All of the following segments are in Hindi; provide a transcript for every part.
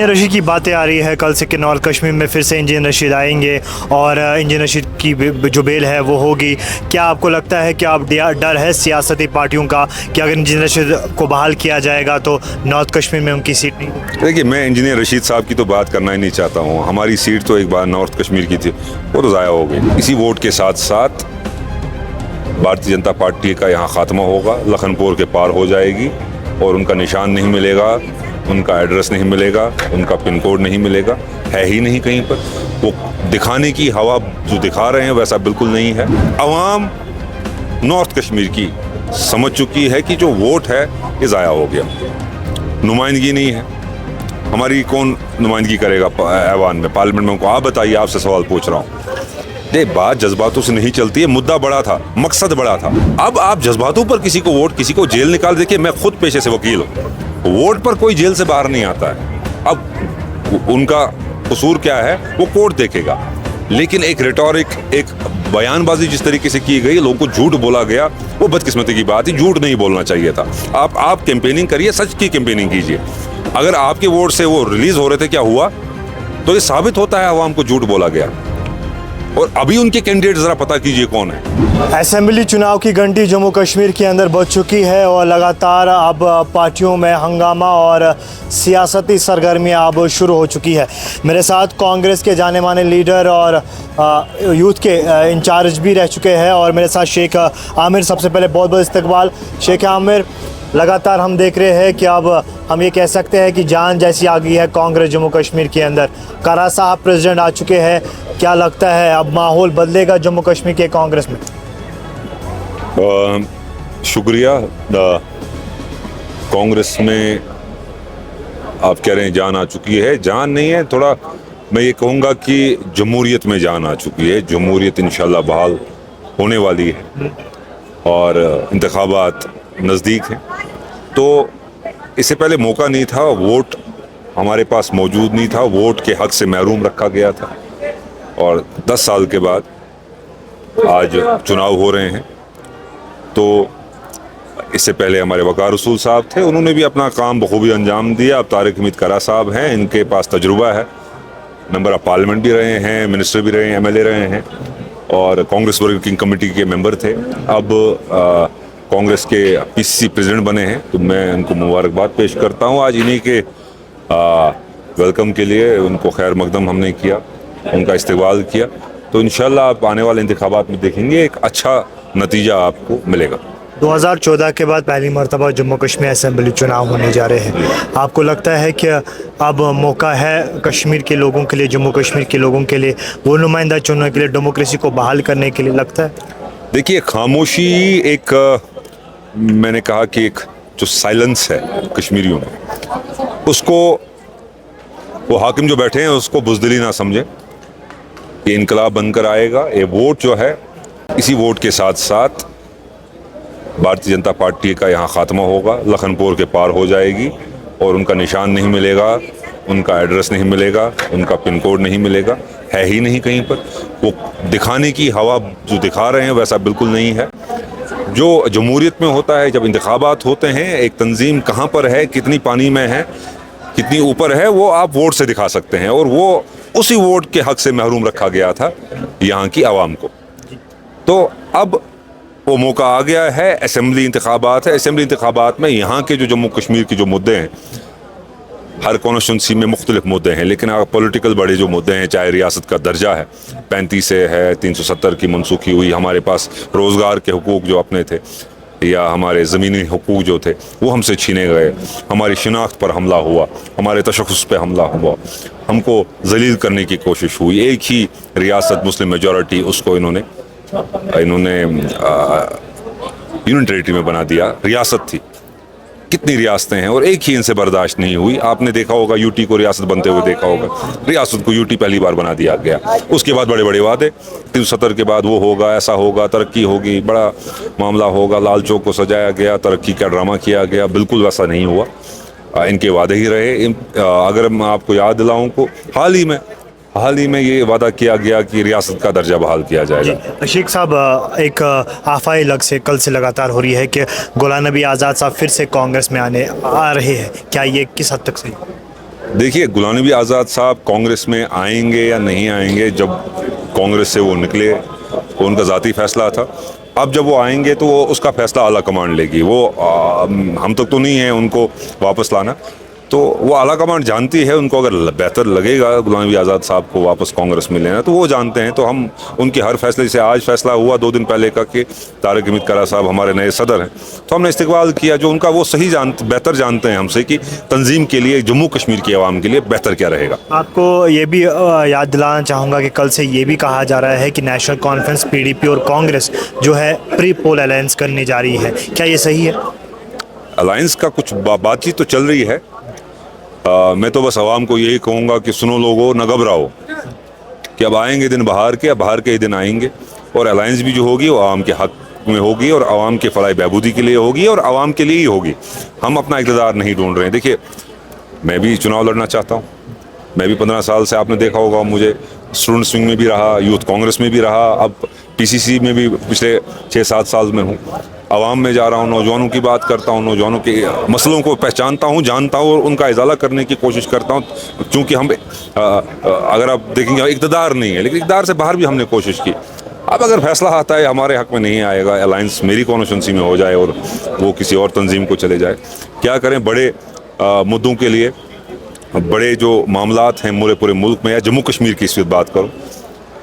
रशीद की बातें आ रही है कल से कि नॉर्थ कश्मीर में फिर से इंजीनियर रशीद आएंगे और इंजीनियर रशीद की जो बेल है वो होगी। क्या आपको लगता है कि आप डर है सियासती पार्टियों का कि अगर इंजीनियर रशीद को बहाल किया जाएगा तो नॉर्थ कश्मीर में उनकी सीट नहीं? देखिए, मैं इंजीनियर रशीद साहब की तो बात करना ही नहीं चाहता हूँ। हमारी सीट तो एक बार नॉर्थ कश्मीर की थी, वो तो ज़ाया हो गई। इसी वोट के साथ साथ भारतीय जनता पार्टी का यहाँ खात्मा होगा, लखनपुर के पार हो जाएगी और उनका निशान नहीं मिलेगा, उनका एड्रेस नहीं मिलेगा, उनका पिन कोड नहीं मिलेगा, है ही नहीं कहीं पर। वो दिखाने की हवा जो दिखा रहे हैं वैसा बिल्कुल नहीं है। अवाम नॉर्थ कश्मीर की समझ चुकी है कि जो वोट है ये ज़ाया हो गया, नुमाइंदगी नहीं है। हमारी कौन नुमाइंदगी करेगा ऐवान में, पार्लियामेंट में? उनको आप बताइए, आपसे सवाल पूछ रहा हूँ। ये बात जज्बातों से नहीं चलती है। मुद्दा बड़ा था, मकसद बड़ा था। अब आप जज्बातों पर किसी को वोट, किसी को जेल निकाल। देखिए, मैं खुद पेशे से वकील हूँ, वोट पर कोई जेल से बाहर नहीं आता है। अब उनका कसूर क्या है वो कोर्ट देखेगा, लेकिन एक रिटोरिक, एक बयानबाजी जिस तरीके से की गई, लोगों को झूठ बोला गया, वो बदकिस्मती की बात है। झूठ नहीं बोलना चाहिए था। आप कैंपेनिंग करिए, सच की कैंपेनिंग कीजिए। अगर आपके वोट से वो रिलीज हो रहे थे, क्या हुआ? तो ये साबित होता है अवाम को झूठ बोला गया। और अभी उनके कैंडिडेट जरा पता कीजिए कौन है। असेंबली चुनाव की घंटी जम्मू कश्मीर के अंदर बज चुकी है और लगातार अब पार्टियों में हंगामा और सियासती सरगर्मियां अब शुरू हो चुकी है। मेरे साथ कांग्रेस के जाने माने लीडर और यूथ के इंचार्ज भी रह चुके हैं और मेरे साथ शेख आमिर। सबसे पहले बहुत बहुत इस्तकबाल शेख आमिर। लगातार हम देख रहे हैं कि अब हम ये कह सकते हैं कि जान जैसी आ गई है कांग्रेस जम्मू कश्मीर के अंदर। कारा साहब प्रेसिडेंट आ चुके हैं। क्या लगता है अब माहौल बदलेगा जम्मू कश्मीर के कांग्रेस में? शुक्रिया। कांग्रेस में आप कह रहे हैं जान आ चुकी है, जान नहीं है, थोड़ा मैं ये कहूँगा कि जमहूरियत में जान आ चुकी है। जमहूरियत इंशाल्लाह बहाल होने वाली है और इंतखाबात नज़दीक हैं। तो इससे पहले मौका नहीं था, वोट हमारे पास मौजूद नहीं था, वोट के हक से महरूम रखा गया था और 10 साल के बाद आज चुनाव हो रहे हैं। तो इससे पहले हमारे वकार रसूल साहब थे, उन्होंने भी अपना काम बखूबी अंजाम दिया। अब तारिक हमीद कारा साहब हैं, इनके पास तजुर्बा है, मेंबर ऑफ पार्लियामेंट भी रहे हैं, मिनिस्टर भी रहे हैं, MLA रहे हैं और कांग्रेस वर्किंग कमेटी के मेंबर थे। अब कांग्रेस के PCC प्रेसिडेंट बने हैं, तो मैं उनको मुबारकबाद पेश करता हूँ। आज इन्हीं के वेलकम के लिए उनको खैर मकदम हमने किया, उनका इस्तकबाल किया। तो इंशाल्लाह आप आने वाले इंतखाबात में देखेंगे एक अच्छा नतीजा आपको मिलेगा। 2014 के बाद पहली मरतबा जम्मू कश्मीर असेंबली चुनाव होने जा रहे हैं। आपको लगता है कि अब मौका है कश्मीर के लोगों के लिए, जम्मू कश्मीर के लोगों के लिए वो नुमाइंदा चुनने के लिए, डेमोक्रेसी को बहाल करने के लिए? लगता है देखिए, खामोशी एक मैंने कहा कि एक जो साइलेंस है कश्मीरियों में, उसको वो हाकिम जो बैठे हैं उसको बुज़दिली ना समझें। ये इनकलाब बनकर आएगा। ये वोट जो है, इसी वोट के साथ साथ भारतीय जनता पार्टी का यहाँ खात्मा होगा, लखनपुर के पार हो जाएगी और उनका निशान नहीं मिलेगा, उनका एड्रेस नहीं मिलेगा, उनका पिन कोड नहीं मिलेगा, है ही नहीं कहीं पर। वो दिखाने की हवा जो दिखा रहे हैं वैसा बिल्कुल नहीं है। जो जमहूरियत में होता है, जब इंतखाबात होते हैं, एक तंजीम कहाँ पर है, कितनी पानी में है, कितनी ऊपर है, वो आप वोट से दिखा सकते हैं। और वो उसी वोट के हक से महरूम रखा गया था यहाँ की आवाम को। तो अब वो मौका आ गया है, असेंबली इंतखाबात है। असेंबली इंतखाबात में यहाँ के जो जम्मू कश्मीर के जो मुद्दे हैं, हर कॉन्स्टिट्यूंसी में मुख्तलिफ मुद्दे हैं, लेकिन अगर पॉलिटिकल बड़े जो मुद्दे हैं, चाहे रियासत का दर्जा है, 35 से है, 370 की मनसूखी हुई, हमारे पास रोज़गार के हुकूक जो अपने थे या हमारे ज़मीनी हुकूक जो थे वो हमसे छीने गए, हमारी शिनाख्त पर हमला हुआ, हमारे तशख़्ख़ुस पे हमला हुआ, हमको जलील करने की कोशिश हुई। एक ही रियासत मुस्लिम मेजॉरिटी, उसको इन्होंने यूनियन टेरिटरी में बना दिया। रियासत थी, कितनी रियासतें हैं और एक ही इनसे बर्दाश्त नहीं हुई। आपने देखा होगा यूटी को रियासत बनते हुए देखा होगा, रियासत को यूटी पहली बार बना दिया गया। उसके बाद बड़े बड़े वादे, 370 के बाद वो होगा, ऐसा होगा, तरक्की होगी, बड़ा मामला होगा, लाल चौक को सजाया गया, तरक्की का ड्रामा किया गया, बिल्कुल वैसा नहीं हुआ। इनके वादे ही रहे। अगर मैं आपको याद दिलाऊं को हाल ही में ये वादा किया गया कि रियासत का दर्जा बहाल किया जाएगा। शेख साहब, एक आफाई लग से कल से लगातार हो रही है कि गुलाम नबी आज़ाद साहब फिर से कांग्रेस में आ रहे हैं, क्या ये किस हद तक सही? देखिए, गुलाम नबी आज़ाद साहब कांग्रेस में आएंगे या नहीं आएंगे, जब कांग्रेस से वो निकले वो उनका ज़ाती फैसला था। अब जब वो आएंगे तो वो उसका फैसला आला कमान लेगी। वो हम तक तो नहीं है उनको वापस लाना, तो वो आला कमान जानती है। उनको अगर बेहतर लगेगा गुलाम नबी आज़ाद साहब को वापस कांग्रेस में लेना, तो वो जानते हैं। तो हम उनके हर फैसले से, आज फैसला हुआ 2 दिन पहले का कि तारिक हमीद करा साहब हमारे नए सदर हैं, तो हमने इस्तकबाल किया। जो उनका वो सही बेहतर जानते हैं हमसे कि तंजीम के लिए, जम्मू कश्मीर की आवाम के लिए बेहतर क्या रहेगा। आपको ये भी याद दिलाना चाहूँगा कि कल से ये भी कहा जा रहा है कि नेशनल कॉन्फ्रेंस पीडीपी और कांग्रेस जो है प्री पोल अलायंस करने जा रही है, क्या ये सही है? अलायंस का कुछ बातचीत तो चल रही है। मैं तो बस आवाम को यही कहूँगा कि सुनो लोगो, न घबराओ, कि अब आएंगे दिन बाहर के, अब बाहर के ही दिन आएंगे। और अलायंस भी जो होगी वो आवाम के हक में होगी और आवाम के फलाह बहबूदी के लिए होगी और आवाम के लिए ही होगी। हम अपना इक़्तिदार नहीं ढूंढ रहे हैं। देखिए, मैं भी चुनाव लड़ना चाहता हूँ। मैं भी 15 साल से, आपने देखा होगा, मुझे स्टूडेंट्स विंग में भी रहा, यूथ कांग्रेस में भी रहा, अब पीसीसी में भी पिछले 6-7 साल में हूँ। आवाम में जा रहा हूँ, नौजवानों की बात करता हूँ, नौजवानों के मसलों को पहचानता हूँ, जानता हूँ और उनका इजाला करने की कोशिश करता हूँ। क्योंकि हम अगर आप देखेंगे, इक़्तिदार नहीं है, लेकिन इक़्तिदार से बाहर भी हमने कोशिश की। अब अगर फैसला आता है हमारे हक में नहीं आएगा, अलायंस मेरी कॉन्स्टिट्यूंसी में हो जाए और वो किसी और तंजीम को चले जाए, क्या करें? बड़े मुद्दों के लिए, बड़े जो मामलात हैं पूरे मुल्क में, या जम्मू कश्मीर की इस वक्त बात करूँ,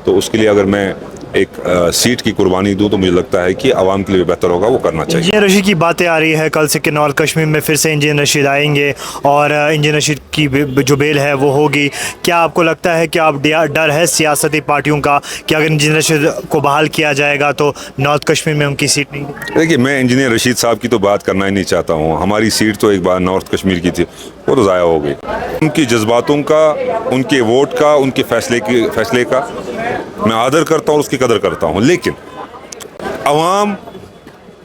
तो उसके लिए अगर मैं एक सीट की कुर्बानी दूं, तो मुझे लगता है कि आवाम के लिए बेहतर होगा वो करना चाहिए। इंजीनियर रशीद की बातें आ रही है कल से कि नॉर्थ कश्मीर में फिर से इंजीनियर रशीद आएंगे और इंजीनियर रशीद की जो बेल है वो होगी। क्या आपको लगता है कि आप डर है सियासती पार्टियों का कि अगर इंजीनियर रशीद को बहाल किया जाएगा तो नॉर्थ कश्मीर में उनकी सीट नहीं? देखिए, मैं इंजीनियर रशीद साहब की तो बात करना ही नहीं चाहता हूँ। हमारी सीट तो एक बार नॉर्थ कश्मीर की थी, वो तो ज़ाया हो गई। उनकी जज्बातों का, उनके वोट का, उनके फैसले का मैं आदर करता हूँ, उसकी कदर करता हूँ। लेकिन अवाम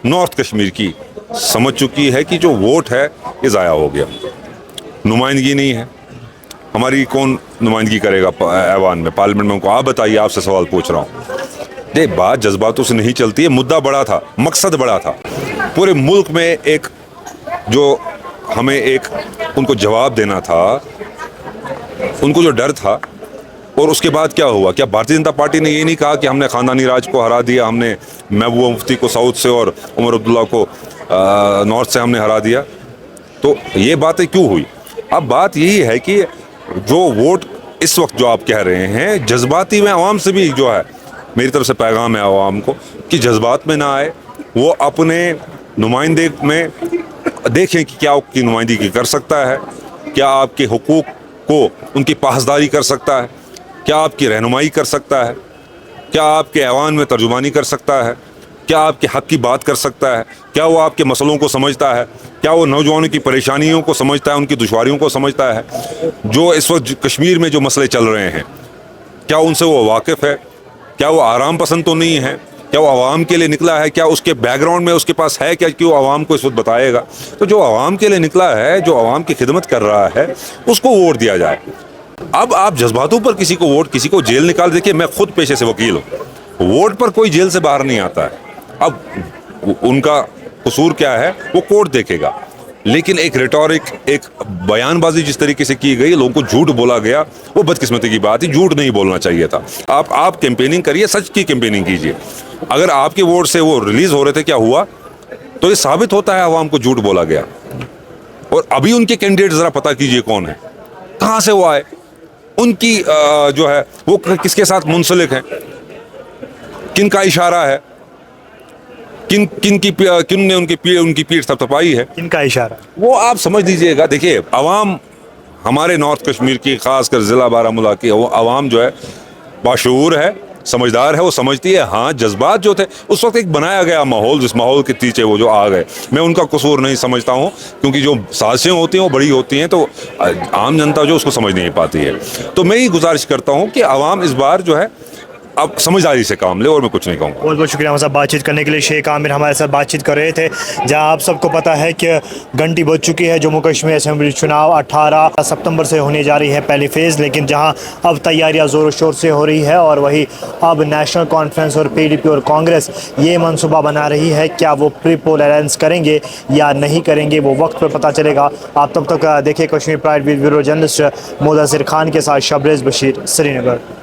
नॉर्थ कश्मीर की समझ चुकी है कि जो वोट है ये ज़ाया हो गया, नुमाइंदगी नहीं है हमारी। कौन नुमाइंदगी करेगा ऐवान में, पार्लियामेंट में? उनको आप बताइए, आपसे सवाल पूछ रहा हूँ। ये बात जज्बातों से नहीं चलती है। मुद्दा बड़ा था, मकसद बड़ा था। पूरे मुल्क में एक जो हमें एक उनको जवाब देना था, उनको जो डर था, और उसके बाद क्या हुआ? क्या भारतीय जनता पार्टी ने ये नहीं कहा कि हमने ख़ानदानी राज को हरा दिया, हमने महबूबा मुफ्ती को साउथ से और उमर अब्दुल्ला को नॉर्थ से हमने हरा दिया? तो ये बातें क्यों हुई? अब बात यही है कि जो वोट इस वक्त जो आप कह रहे हैं जज्बाती में, आवाम से भी जो है, मेरी तरफ से पैगाम है आवाम को कि जज्बात में ना आए, वो अपने नुमाइंदे में देखें कि क्या उसकी नुमाइंदगी कर सकता है, क्या आपके हुकूक को उनकी पासदारी कर सकता है, क्या आपकी रहनुमाई कर सकता है, क्या आपके ऐवान में तर्जुमानी कर सकता है, क्या आपके हक़ की बात कर सकता है, क्या वो आपके मसलों को समझता है, क्या वो नौजवानों की परेशानियों को समझता है, उनकी दुश्वारियों को समझता है। जो इस वक्त कश्मीर में जो मसले चल रहे हैं, क्या उनसे वो वाकिफ़ है? क्या वो आराम पसंद तो नहीं है? क्या वो आवाम के लिए निकला है? क्या उसके बैकग्राउंड में उसके पास है क्या कि वो आवाम को इस वक्त बताएगा? तो जो आवाम के लिए निकला है, जो आवाम की खिदमत कर रहा है, उसको वोट दिया जाए। अब आप जज्बातों पर किसी को वोट, किसी को जेल निकाल, देखिए मैं खुद पेशे से वकील हूँ, वोट पर कोई जेल से बाहर नहीं आता है। अब उनका कसूर क्या है वो कोर्ट देखेगा, लेकिन एक रिटोरिक, एक बयानबाजी जिस तरीके से की गई, लोगों को झूठ बोला गया, वो बदकिस्मती की बात है। झूठ नहीं बोलना चाहिए था। आप कैंपेनिंग करिए, सच की कैंपेनिंग कीजिए। अगर आपके वोट से वो रिलीज हो रहे थे, क्या हुआ? तो ये साबित होता है आवाम को झूठ बोला गया। और अभी उनके कैंडिडेट जरा पता कीजिए कौन है, कहाँ से वो आए, उनकी जो है वो किसके साथ मुंसलिक है, किन का इशारा है, किन ने उनकी पीठ थपथपाई है, किनका इशारा, वो आप समझ लीजिएगा। देखिए, आवाम हमारे नॉर्थ कश्मीर की, खासकर ज़िला बारामूला की आवाम जो है बाशऊर है, समझदार है। वो समझती है हाँ जज्बात जो थे उस वक्त एक बनाया गया माहौल, जिस माहौल के पीछे वो जो आ गए, मैं उनका कसूर नहीं समझता हूँ, क्योंकि जो साजिशें होती हैं वो बड़ी होती हैं, तो आम जनता जो उसको समझ नहीं पाती है। तो मैं ही गुजारिश करता हूँ कि आवाम इस बार जो है आप समझदारी से काम ले, और मैं कुछ नहीं कहूँगा। बहुत बहुत शुक्रिया हमारे साथ बातचीत करने के लिए। शेख आमिर हमारे साथ बातचीत कर रहे थे, जहां आप सबको पता है कि घंटी बज चुकी है। जम्मू कश्मीर असेंबली चुनाव 18 सितंबर से होने जा रही है पहली फेज़, लेकिन जहां अब तैयारियां ज़ोर शोर से हो रही है और वही अब नेशनल कॉन्फ्रेंस और PDP और कांग्रेस ये मनसूबा बना रही है, क्या वो प्री पोल अलायंस करेंगे या नहीं करेंगे, वो वक्त पर पता चलेगा। आप तब तक देखिए Kashmir pride bureau journalist Mudassir Khan के साथ शबरेज़ बशीर, श्रीनगर।